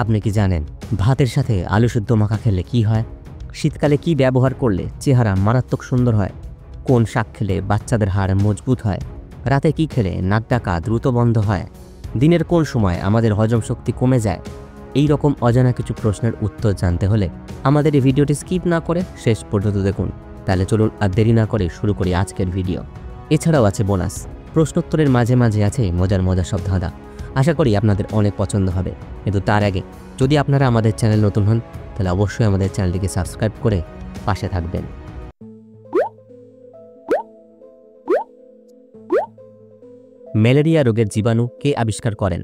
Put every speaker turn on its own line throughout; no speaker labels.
আপনি কি জানেন ভাতের সাথে আলু সিদ্ধ মাখা খেলে কি হয়? শীতকালে কি ব্যবহার করলে চেহারা মারাত্মক সুন্দর হয়? কোন শাক খেলে বাচ্চাদের হাড় মজবুত হয়? রাতে কি খেলে নাক ডাকা দ্রুত বন্ধ হয়? দিনের কোন সময় আমাদের হজম শক্তি কমে যায়? এই রকম অজানা কিছু প্রশ্নের উত্তর জানতে হলে আমাদের এই ভিডিওটি স্কিপ না করে শেষ পর্যন্ত দেখুন। তাহলে চলুন আর দেরি না করে শুরু করি আজকের ভিডিও। এছাড়াও আছে বোনাস, প্রশ্নোত্তরের মাঝে মাঝে আছে মজার সব ধাঁধা। আশা করি আপনাদের অনেক পছন্দ হবে। কিন্তু তার আগে যদি আপনারা আমাদের চ্যানেল নতুন হন তাহলে অবশ্যই আমাদের চ্যানেলটিকে সাবস্ক্রাইব করে পাশে থাকবেন। ম্যালেরিয়া রোগের জীবাণু কে আবিষ্কার করেন?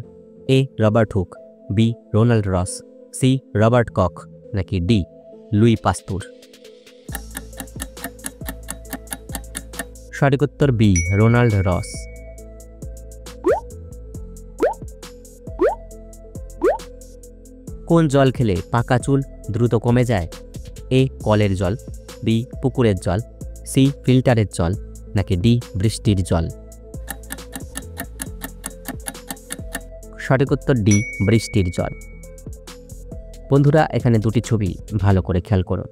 A Robert Hooke, B Ronald Ross, C Robert Koch, নাকি ডি লুই পাস্তুর? সঠিক উত্তর বি রোনাল্ড রস। কোন জল খেলে পাকা চুল দ্রুত কমে যায়? এ কলের জল, বি পুকুরের জল, সি ফিল্টারের জল, নাকি ডি বৃষ্টির জল? সঠিক উত্তর ডি বৃষ্টির জল। বন্ধুরা, এখানে দুটি ছবি ভালো করে খেয়াল করুন।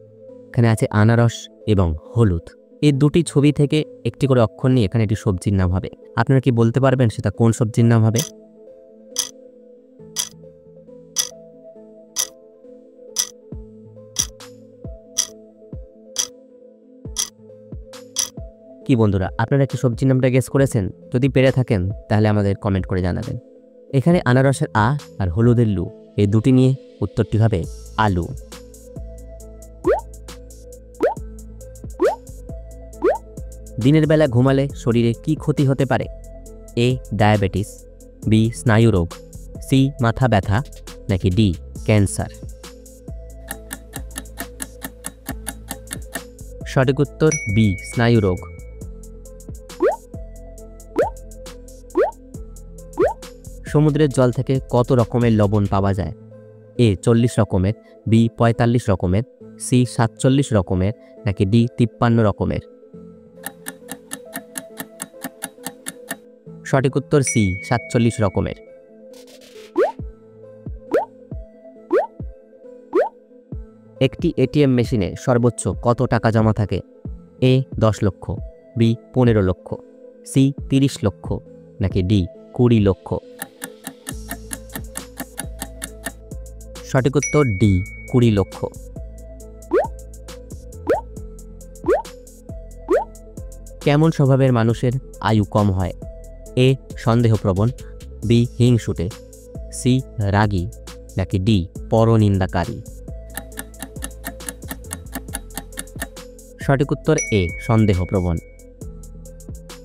এখানে আছে আনারস এবং হলুদ। এই দুটি ছবি থেকে একটি করে অক্ষর নিয়ে এখানে একটি সবজির নাম হবে। আপনারা কি বলতে পারবেন সেটা কোন সবজির নাম হবে? কি বন্ধুরা, আপনারা কি সবজির নামটা গেস করেছেন? যদি পেরে থাকেন তাহলে আমাদের কমেন্ট করে জানাবেন। এখানে আনারসের আ আর হলুদের লু, এই দুটি নিয়ে উত্তরটি হবে আলু। দিনের বেলা ঘুমালে শরীরে কি ক্ষতি হতে পারে? এ ডায়াবেটিস, বি স্নায়ুরোগ, সি মাথা ব্যথা, নাকি ডি ক্যান্সার? সঠিক উত্তর বি স্নায়ুরোগ। সমুদ্রের জল থেকে কত রকমের লবণ পাওয়া যায়? এ 40 রকমের, বি 45 রকমের, সি 47 রকমের, নাকি ডি 53 রকমের? সঠিক উত্তর সি 47 রকমের। একটি এটিএম মেশিনে সর্বোচ্চ কত টাকা জমা থাকে? এ 10 লক্ষ, বি 15 লক্ষ, সি 30 লক্ষ, নাকি ডি 20 লক্ষ? সঠিক উত্তর ডি 20 লক্ষ। কেমন স্বভাবের মানুষের আয়ু কম হয়? এ সন্দেহপ্রবণ, বি হিংসুটে, সি রাগী, নাকি ডি পরনিন্দাকারী? সঠিক উত্তর এ সন্দেহপ্রবণ।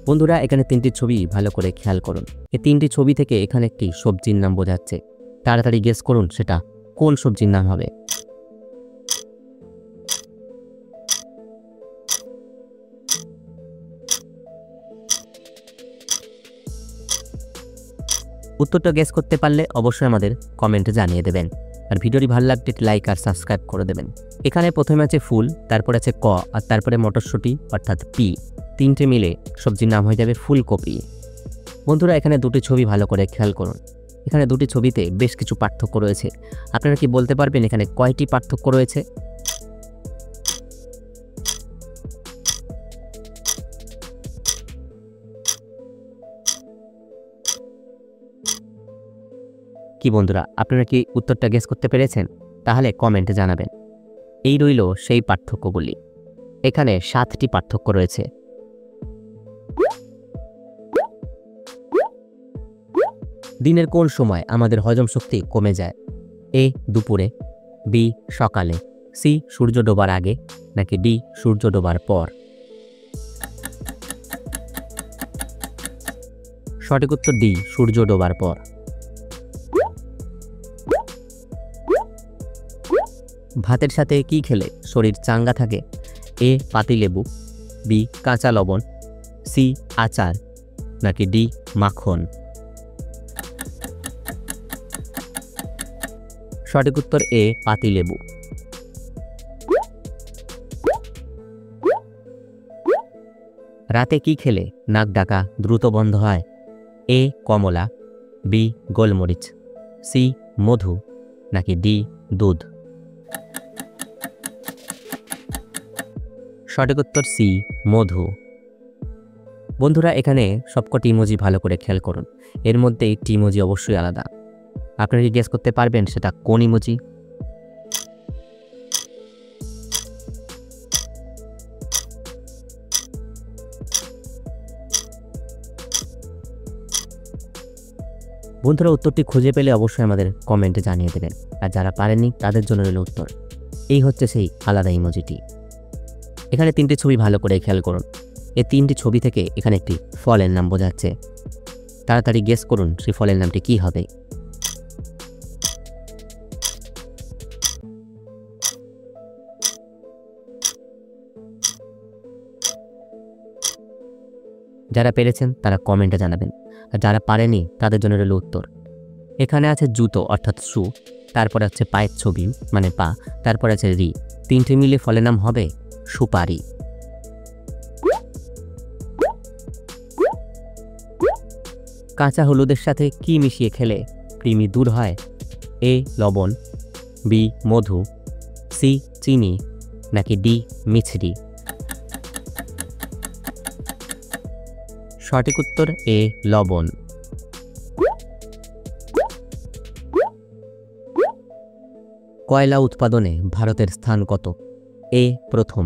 বন্ধুরা, এখানে তিনটি ছবি ভালো করে খেয়াল করুন। এই তিনটি ছবি থেকে এখানে একটি সবজির নাম বোঝাচ্ছে। তাড়াতাড়ি গেস করুন সেটা কোন সবজির নাম হবে। উত্তরটা গেস করতে পারলে অবশ্যই আমাদের কমেন্টে জানিয়ে দেবেন। আর ভিডিওটি ভালো লাগলে লাইক আর সাবস্ক্রাইব করে দেবেন। এখানে প্রথমে আছে ফুল, তারপর আছে ক, আর তারপরে মটরশুঁটি অর্থাৎ পি। তিনটে মিলে সবজির নাম হয়ে যাবে ফুলকপি। বন্ধুরা, এখানে দুটি ছবি ভালো করে খেয়াল করুন। এখানে দুটি ছবিতে বেশ কিছু পার্থক্য রয়েছে। আপনারা কি বলতে পারবেন এখানে কয়টি পার্থক্য রয়েছে? কি বন্ধুরা, আপনারা কি উত্তরটা গেস করতে পেরেছেন? তাহলে কমেন্টে জানাবেন। এই রইল সেই পার্থক্যগুলি। এখানে 7টি পার্থক্য রয়েছে। দিনের কোন সময় আমাদের হজম শক্তি কমে যায়? এ দুপুরে, বি সকালে, সি সূর্য ডোবার আগে, নাকি ডি সূর্য ডোবার পর? সঠিক উত্তর ডি সূর্য ডোবার পর। ভাতের সাথে কি খেলে শরীর চাঙ্গা থাকে? এ পাতিলেবু, বি কাঁচা লবণ, সি আচার, নাকি ডি মাখন? সঠিক উত্তর এ পাতিলেবু। রাতে কি খেলে নাক ডাকা দ্রুত বন্ধ হয়? এ কমলা, বি গোলমরিচ, সি মধু, নাকি ডি দুধ? সঠিক উত্তর সি মধু। বন্ধুরা, এখানে সবকটি ইমোজি ভালো করে খেয়াল করুন। এর মধ্যে একটি ইমোজি অবশ্যই আলাদা। আপনারা কি গেস করতে পারবেন সেটা কোন ইমোজি? বন্ধুরা, উত্তরটি খুঁজে পেলে অবশ্যই আমাদের কমেন্টে জানিয়ে দেবেন। আর যারা পারেননি তাদের জন্য রইল উত্তর। এই হচ্ছে সেই আলাদা ইমোজিটি। এখানে তিনটি ছবি ভালো করে খেয়াল করুন। এই তিনটি ছবি থেকে এখানে একটি ফলের নাম বোঝাচ্ছে। তাড়াতাড়ি গেস করুন সেই ফলের নামটি কি হবে। যারা পেরেছেন তারা কমেন্টে জানাবেন, আর যারা পারেনি তাদের জন্য রইল উত্তর। এখানে আছে জুতো অর্থাৎ শু, তারপরে আছে পায়ের ছবি মানে পা, তারপর আছে রি। তিনটে মিলে ফলের নাম হবে সুপারি। কাঁচা হলুদের সাথে কি মিশিয়ে খেলে কৃমি দূর হয়? এ লবণ, বি মধু, সি চিনি নাকি ডি মিছরি? সঠিক উত্তর এ লবণ। কয়লা উৎপাদনে ভারতের স্থান কত? এ প্রথম,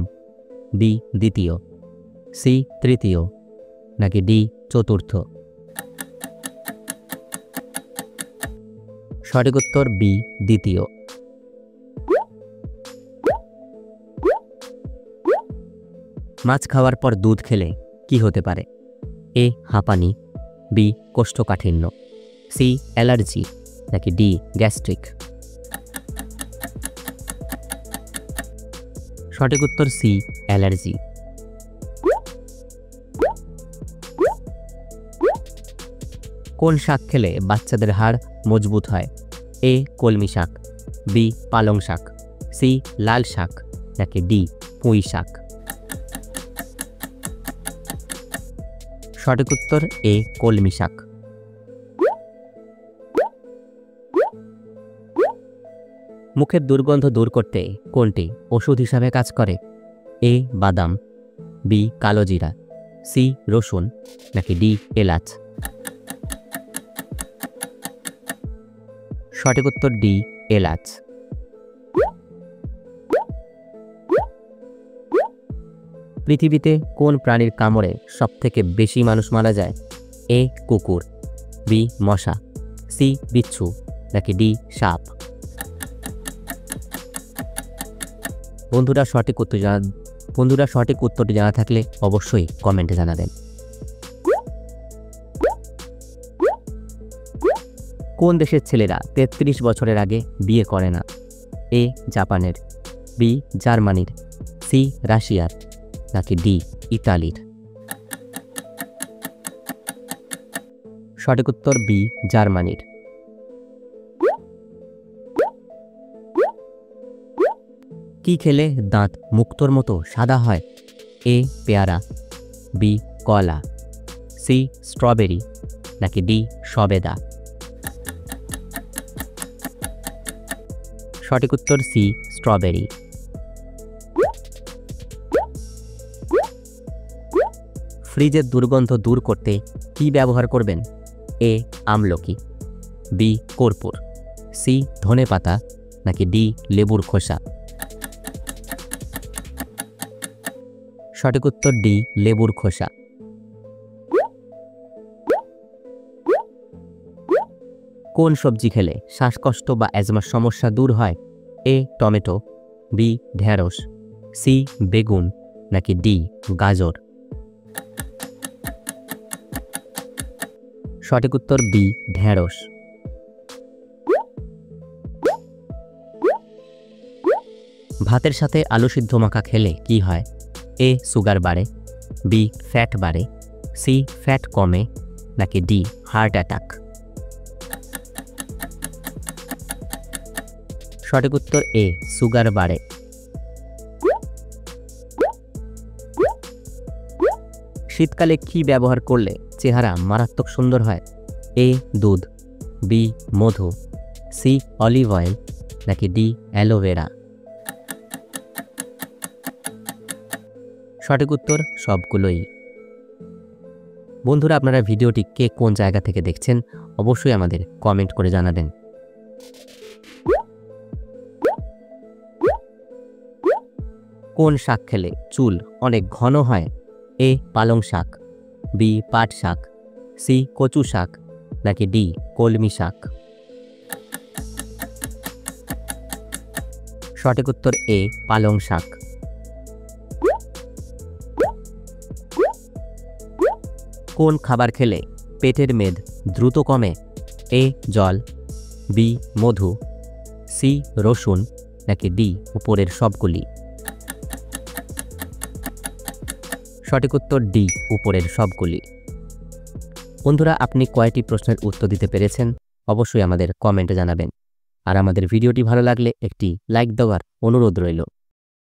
বি দ্বিতীয়, সি তৃতীয় নাকি ডি চতুর্থ? সঠিক উত্তর বি দ্বিতীয়। মাছ খাওয়ার পর দুধ খেলে কি হতে পারে? এ হাঁপানি, বি কোষ্ঠকাঠিন্য, সি অ্যালার্জি নাকি ডি গ্যাস্ট্রিক? সঠিক উত্তর সি অ্যালার্জি। কোন শাক খেলে বাচ্চাদের হাড় মজবুত হয়? এ কলমি শাক, বি পালং শাক, সি লাল শাক নাকি ডি পুঁই শাক? সঠিক উত্তর এ কলমি শাক। মুখের দুর্গন্ধ দূর করতে কোনটি ওষুধ হিসাবে কাজ করে? এ বাদাম, বি কালোজিরা, সি রসুন নাকি ডি এলাচ? সঠিক উত্তর ডি এলাচ। পৃথিবীতে কোন প্রাণীর কামড়ে সবথেকে বেশি মানুষ মারা যায়? এ কুকুর, বি মশা, সি বিচ্ছু নাকি ডি সাপ? বন্ধুরা, সঠিক উত্তরটি জানা থাকলে অবশ্যই কমেন্টে জানাবেন। কোন দেশের ছেলেরা ৩৩ বছরের আগে বিয়ে করে না? এ জাপানের, বি জার্মানির, সি রাশিয়ার নাকি ডি ইতালির? সঠিক উত্তর বি জার্মানির। কি খেলে দাঁত মুক্তোর মতো সাদা হয়? এ পেয়ারা, বি কলা, সি স্ট্রবেরি নাকি ডি সবেদা? সঠিক উত্তর সি স্ট্রবেরি। ফ্রিজের দুর্গন্ধ দূর করতে কি ব্যবহার করবেন? এ আমলকি, বি কর্পূর, সি ধনেপাতা নাকি ডি লেবুর খোসা? সঠিক উত্তর ডি লেবুর খোসা। কোন সবজি খেলে শ্বাসকষ্ট বা অ্যাজমার সমস্যা দূর হয়? এ টমেটো, বি ঢেঁড়স, সি বেগুন নাকি ডি গাজর? সঠিক উত্তর বি ঢেঁড়স। ভাতের সাথে আলু সিদ্ধ মাখা খেলে কি হয়? এ সুগার বাড়ে, বি ফ্যাট বাড়ে, সি ফ্যাট কমে নাকি ডি হার্ট অ্যাটাক? সঠিক উত্তর এ সুগার বাড়ে। শীতকালে কি ব্যবহার করলে চেহারা মারাত্মক সুন্দর হয়? এ দুধ, বি মধু, সি অলিভ অয়েল নাকি ডি অ্যালোভেরা? সঠিক উত্তর সবগুলোই। বন্ধুরা, আপনারা ভিডিওটি কে কোন জায়গা থেকে দেখছেন অবশ্যই আমাদের কমেন্ট করে জানাবেন। কোন শাক খেলে চুল অনেক ঘন হয়? এ পালং শাক, বি পাট শাক, সি কচু শাক, নাকি ডি কলমি শাক? সঠিক উত্তর এ পালং শাক। কোন খাবার খেলে পেটের মেদ দ্রুত কমে? এ জল, বি মধু, সি রসুন, নাকি ডি উপরের সবগুলি? সঠিক উত্তর ডি উপরের সবগুলি। বন্ধুরা, আপনি কয়টি প্রশ্নের উত্তর দিতে পেরেছেন অবশ্যই আমাদের কমেন্টে জানাবেন। আর আমাদের ভিডিওটি ভালো লাগলে একটি লাইক দেওয়ার অনুরোধ রইল।